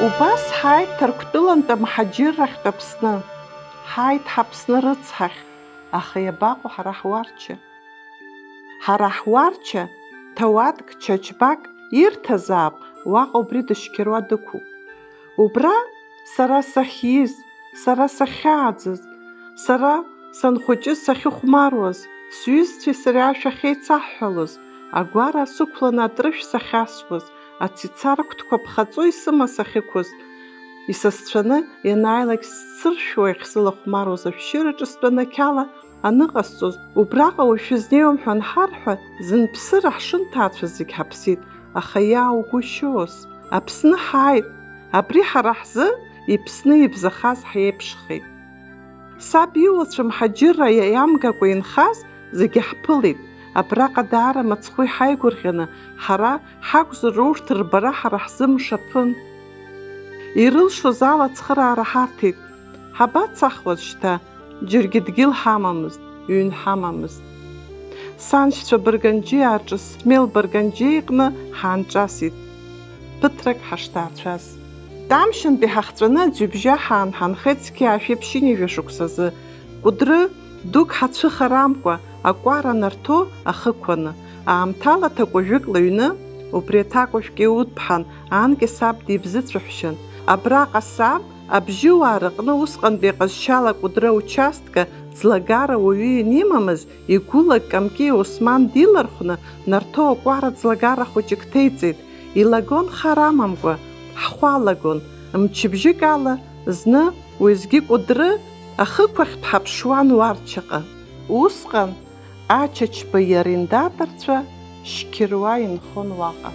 Убас ҳааит Ҭырқәтәылантәи амҳаџьыррахьтә Аԥсны. Ҳааит ҳАԥсны рыцҳахь, аха иабаҟоу ҳара ҳуарча? Ҳара ҳуарча ҭауадк, чачбак ирҭазаап, уаҟа убри дышьқьыруа дықәуп. Убра сара сахьиз, сара сахьааӡаз, сара санхәыҷыз сахьыхәмаруаз, сҩызцәеи сареи ашәа ахьеицаҳҳәалоз, агәара сықәланы атрышә сахьасуаз, ацицарқәҭқәа ԥхаҵо исыма сахьықәыз, исасцәаны ианааилак сцыршәуа иахьсылахәмаруаз ашәшьыраҿы стәаны ақьала аныҟасҵоз, убраҟа уашәызнеиуам ҳәа анҳарҳәа, зынԥсыра ҳшынҭаацәаз зегь ҳаԥсит, аха иааугәышьоз, Аԥсны ҳааит, абри ҳара ҳзы иԥсны ибзахаз ҳиеиԥшхеит. Саб иуацәа мҳаџьырра иамгакәа инхаз зегьы ҳԥылеит, абраҟа даара мыцхәы иҳаигәырӷьаны, ҳара ҳакәзар урҭ рбара ҳара ҳзы мшаԥын. Ирылшоз ала ацхыраара ҳарҭеит, ҳабацахуаз шьҭа, џьаргьы дгьыл ҳамамызт, ҩн ҳамамызт. Саншьцәа Барганџьиааҿы Смел Барганџьиа иҟны ҳаанҿасит, ԥыҭрак ҳашҭаацәаз. Тамшьынтәи ҳахҵәаны аӡҩыбжьа ҳаанхеит сқьиаашәеиԥшьыни жәашықәсазы, Кәыдры дук ҳацәыхарамкәа, акәара нарҭо ахықәаны, аамҭала ҭакәажәык лыҩны, убри аҭакәажәк Еуд-ԥҳан анкьа саб дибзыцәаҳәшьан. Абраҟа саб абжьыуаа рыҟны усҟантәи иҟазшьала Кәыдры аучастка ӡлагара уаҩы ианимамыз, игәыла Камкеи Осман дилархәны, нарҭо акәара ӡлагара хәыҷык ҭеиҵеит. Илагон хар амамкәа, ҳхәы алагон, мчыбжьык ала, зны уеизгьы Кәыдры ахықәахь дҳаԥшуан Уарчаҟа. Усҟан ачачба иарендаторцәа шьқьыруа инхон уаҟа.